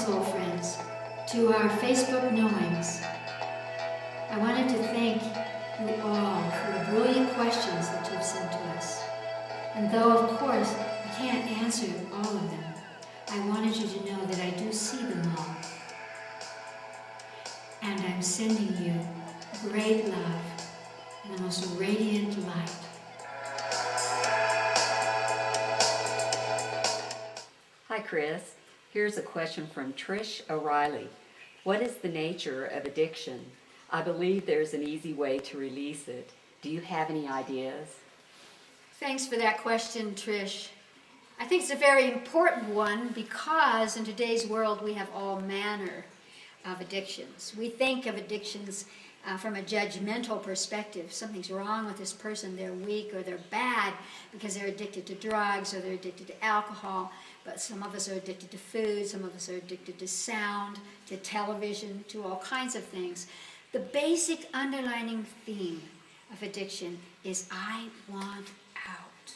soul friends, to our Facebook Knowings. I wanted to thank you all for the brilliant questions that you've sent to us. And though, of course, I can't answer all of them, I wanted you to know that I do see them all. And I'm sending you great love and the most radiant light. Hi, Chris. Here's a question from Trish O'Reilly. What is the nature of addiction? I believe there's an easy way to release it. Do you have any ideas? Thanks for that question, Trish. I think it's a very important one because in today's world we have all manner of addictions. We think of addictions from a judgmental perspective. Something's wrong with this person, they're weak or they're bad because they're addicted to drugs or they're addicted to alcohol. But some of us are addicted to food, some of us are addicted to sound, to television, to all kinds of things. The basic underlining theme of addiction is I want out.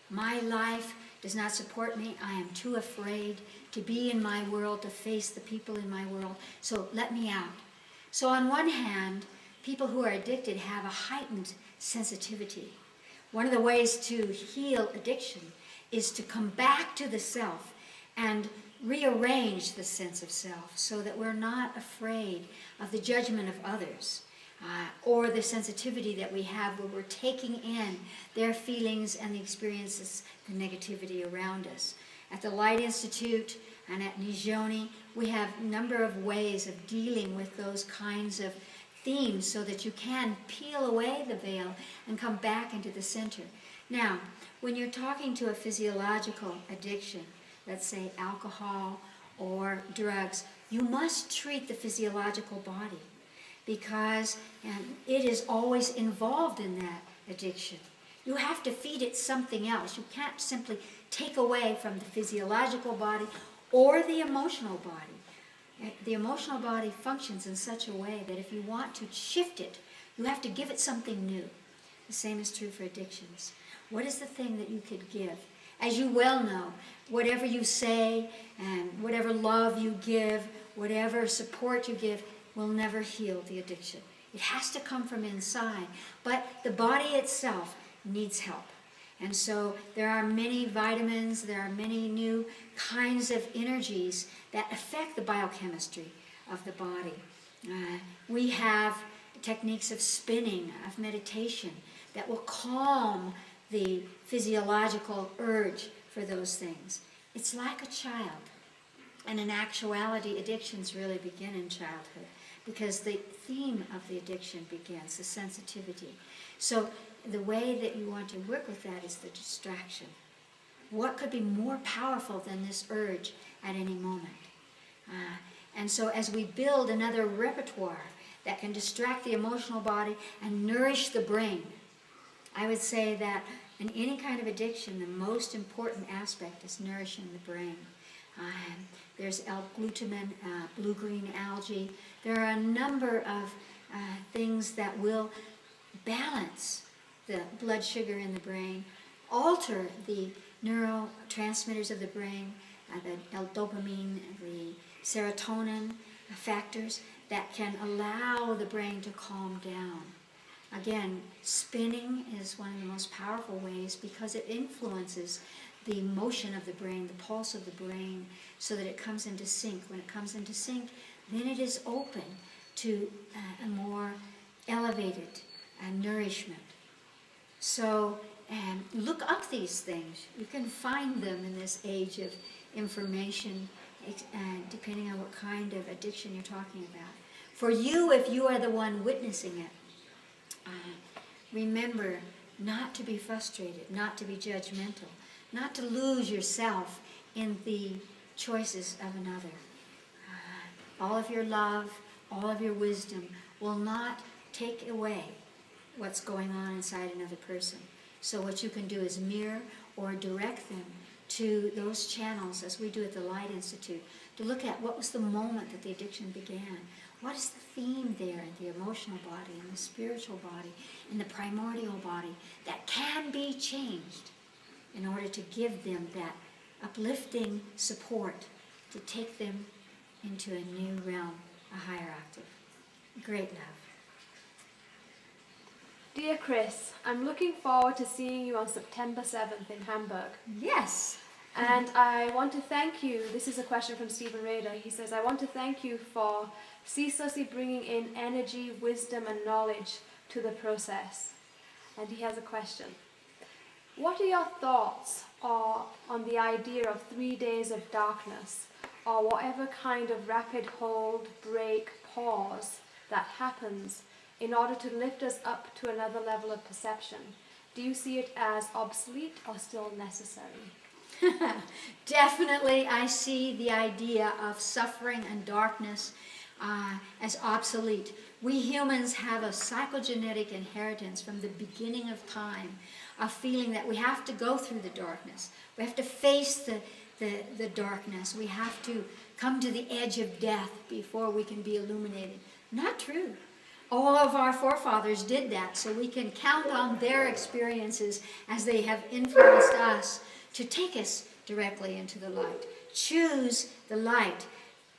My life does not support me. I am too afraid to be in my world, to face the people in my world. So let me out. So on one hand, people who are addicted have a heightened sensitivity. One of the ways to heal addiction is to come back to the self and rearrange the sense of self so that we're not afraid of the judgment of others or the sensitivity that we have where we're taking in their feelings and the experiences, the negativity around us. At the Light Institute and at Nijoni, we have a number of ways of dealing with those kinds of themes so that you can peel away the veil and come back into the center. Now, when you're talking to a physiological addiction, let's say alcohol or drugs, you must treat the physiological body because it is always involved in that addiction. You have to feed it something else. You can't simply take away from the physiological body or the emotional body. The emotional body functions in such a way that if you want to shift it, you have to give it something new. The same is true for addictions. What is the thing that you could give? As you well know, whatever you say and whatever love you give, whatever support you give, will never heal the addiction. It has to come from inside, but the body itself needs help. And so there are many vitamins, there are many new kinds of energies that affect the biochemistry of the body. We have techniques of spinning, of meditation, that will calm the physiological urge for those things. It's like a child. And in actuality, addictions really begin in childhood because the theme of the addiction begins, the sensitivity. So the way that you want to work with that is the distraction. What could be more powerful than this urge at any moment? And so as we build another repertoire that can distract the emotional body and nourish the brain, I would say that in any kind of addiction, the most important aspect is nourishing the brain. There's L-glutamine, blue-green algae. There are a number of things that will balance the blood sugar in the brain, alter the neurotransmitters of the brain, the dopamine, the serotonin factors that can allow the brain to calm down. Again, spinning is one of the most powerful ways because it influences the motion of the brain, the pulse of the brain, so that it comes into sync. When it comes into sync, then it is open to a more elevated nourishment. So look up these things. You can find them in this age of information, depending on what kind of addiction you're talking about. For you, if you are the one witnessing it, remember not to be frustrated, not to be judgmental, not to lose yourself in the choices of another. All of your love, all of your wisdom will not take away what's going on inside another person. So what you can do is mirror or direct them to those channels, as we do at the Light Institute, to look at what was the moment that the addiction began. What is the theme there in the emotional body, in the spiritual body, in the primordial body that can be changed in order to give them that uplifting support to take them into a new realm, a higher octave. Great love. Dear Chris, I'm looking forward to seeing you on September 7th in Hamburg. Yes. And I want to thank you. This is a question from Stephen Rader. He says, I want to thank you for ceaselessly bringing in energy, wisdom, and knowledge to the process. And he has a question. What are your thoughts on the idea of 3 days of darkness, or whatever kind of rapid hold, break, pause that happens in order to lift us up to another level of perception? Do you see it as obsolete or still necessary? Definitely, I see the idea of suffering and darkness as obsolete. We humans have a psychogenetic inheritance from the beginning of time, of feeling that we have to go through the darkness. We have to face the darkness. We have to come to the edge of death before we can be illuminated. Not true. All of our forefathers did that, so we can count on their experiences as they have influenced us to take us directly into the light. Choose the light.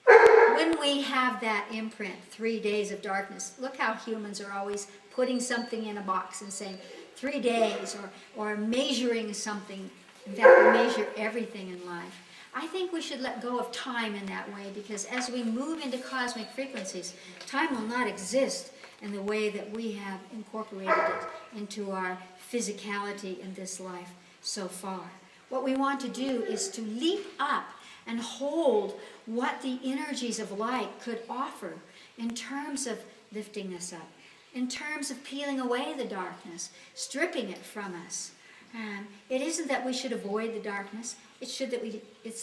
When we have that imprint, 3 days of darkness, look how humans are always putting something in a box and saying 3 days, or measuring something. In fact, we measure everything in life. I think we should let go of time in that way, because as we move into cosmic frequencies, time will not exist in the way that we have incorporated it into our physicality in this life so far. What we want to do is to leap up and hold what the energies of light could offer in terms of lifting us up, in terms of peeling away the darkness, stripping it from us. It isn't that we should avoid the darkness. It's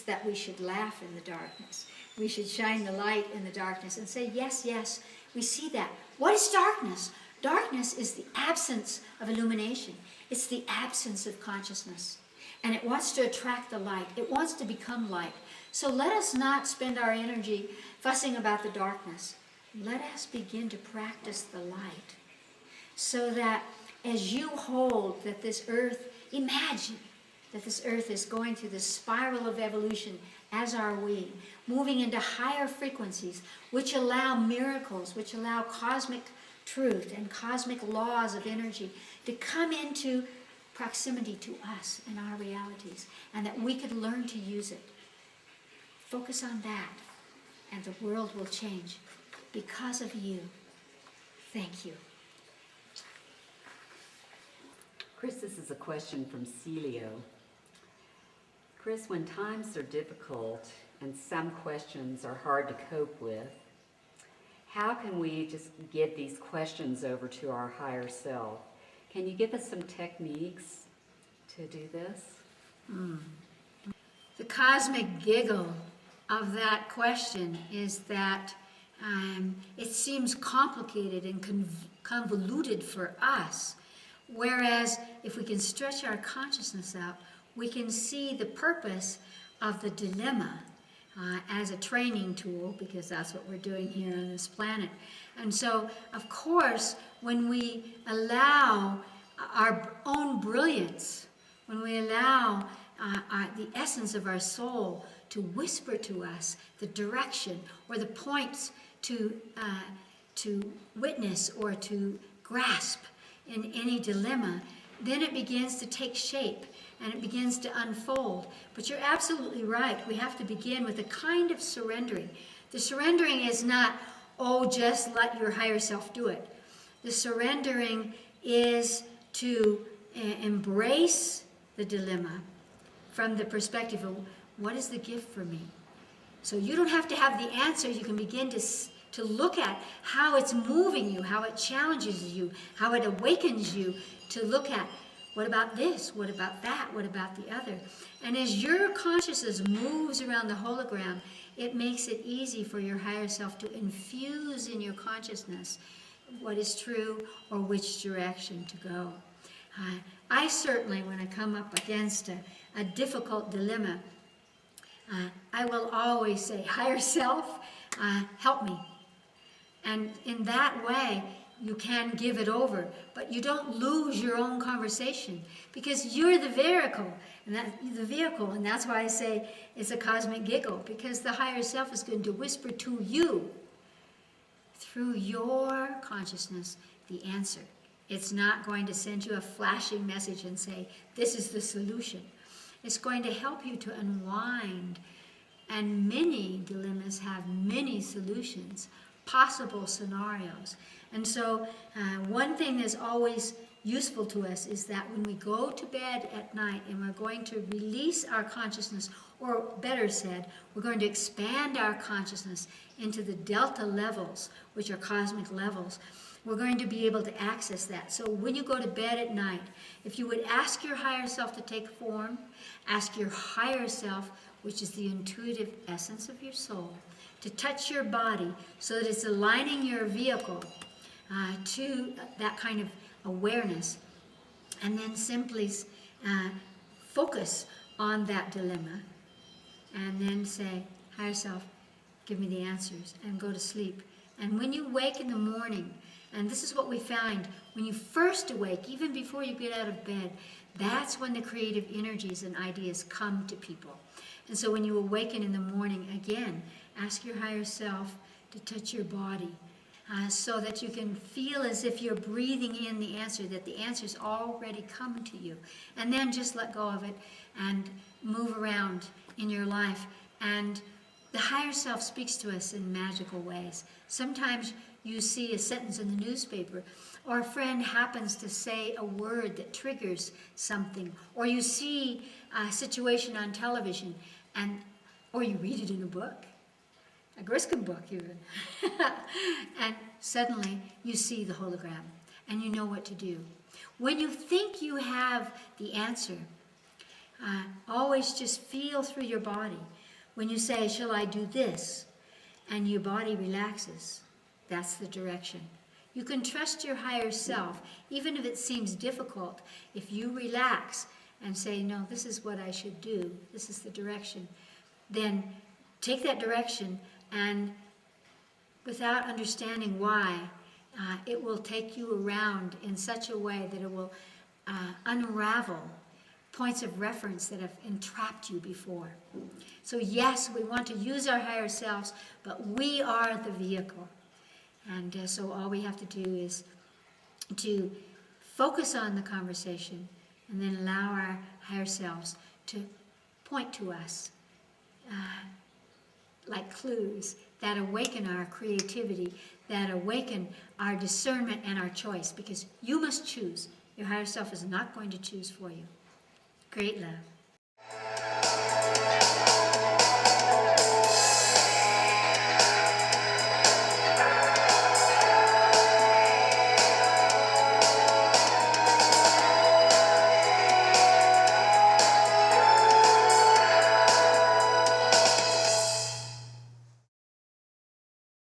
that we should laugh in the darkness. We should shine the light in the darkness and say, yes, yes, we see that. What is darkness? Darkness is the absence of illumination. It's the absence of consciousness. And it wants to attract the light. It wants to become light. So let us not spend our energy fussing about the darkness. Let us begin to practice the light. So that as you hold that this earth, imagine that this earth is going through this spiral of evolution, as are we, moving into higher frequencies, which allow miracles, which allow cosmic truth and cosmic laws of energy to come into proximity to us and our realities, and that we could learn to use it. Focus on that, and the world will change because of you. Thank you. Chris, this is a question from Celio. Chris, when times are difficult and some questions are hard to cope with, how can we just give these questions over to our higher self? Can you give us some techniques to do this? The cosmic giggle of that question is that it seems complicated and convoluted for us, whereas if we can stretch our consciousness out, we can see the purpose of the dilemma as a training tool, because that's what we're doing here on this planet. And so, of course, when we allow our own brilliance, when we allow the essence of our soul to whisper to us the direction or the points to witness or to grasp in any dilemma, then it begins to take shape and it begins to unfold. But you're absolutely right. We have to begin with a kind of surrendering. The surrendering is not, oh, just let your higher self do it. The surrendering is to embrace the dilemma from the perspective of, what is the gift for me? So you don't have to have the answers. You can begin to look at how it's moving you, how it challenges you, how it awakens you to look at, what about this? What about that? What about the other? And as your consciousness moves around the hologram, it makes it easy for your higher self to infuse in your consciousness what is true or which direction to go. I certainly, when I come up against a difficult dilemma, I will always say, higher self, help me. And in that way, you can give it over, but you don't lose your own conversation because you're the vehicle, and that's why I say it's a cosmic giggle, because the higher self is going to whisper to you through your consciousness the answer. It's not going to send you a flashing message and say, this is the solution. It's going to help you to unwind, and many dilemmas have many solutions, possible scenarios. And so one thing that's always useful to us is that when we go to bed at night and we're going to release our consciousness, or better said, we're going to expand our consciousness into the delta levels, which are cosmic levels, we're going to be able to access that. So when you go to bed at night, if you would ask your higher self to take form, ask your higher self, which is the intuitive essence of your soul, to touch your body so that it's aligning your vehicle to that kind of awareness, and then simply focus on that dilemma, and then say, higher self, give me the answers, and go to sleep. And when you wake in the morning, and this is what we find, when you first awake, even before you get out of bed, that's when the creative energies and ideas come to people. And so when you awaken in the morning, again, ask your higher self to touch your body, so that you can feel as if you're breathing in the answer, that the answer's already come to you. And then just let go of it and move around in your life. And the higher self speaks to us in magical ways. Sometimes you see a sentence in the newspaper, or a friend happens to say a word that triggers something, or you see a situation on television, or you read it in a book. A Griscom book even. And suddenly you see the hologram and you know what to do. When you think you have the answer, always just feel through your body. When you say, shall I do this? And your body relaxes, that's the direction. You can trust your higher self, even if it seems difficult. If you relax and say, no, this is what I should do, this is the direction, then take that direction, and without understanding why, it will take you around in such a way that it will unravel points of reference that have entrapped you before. So yes, we want to use our higher selves, but we are the vehicle. And so all we have to do is to focus on the conversation and then allow our higher selves to point to us like clues that awaken our creativity, that awaken our discernment and our choice, because you must choose. Your higher self is not going to choose for you. Great love.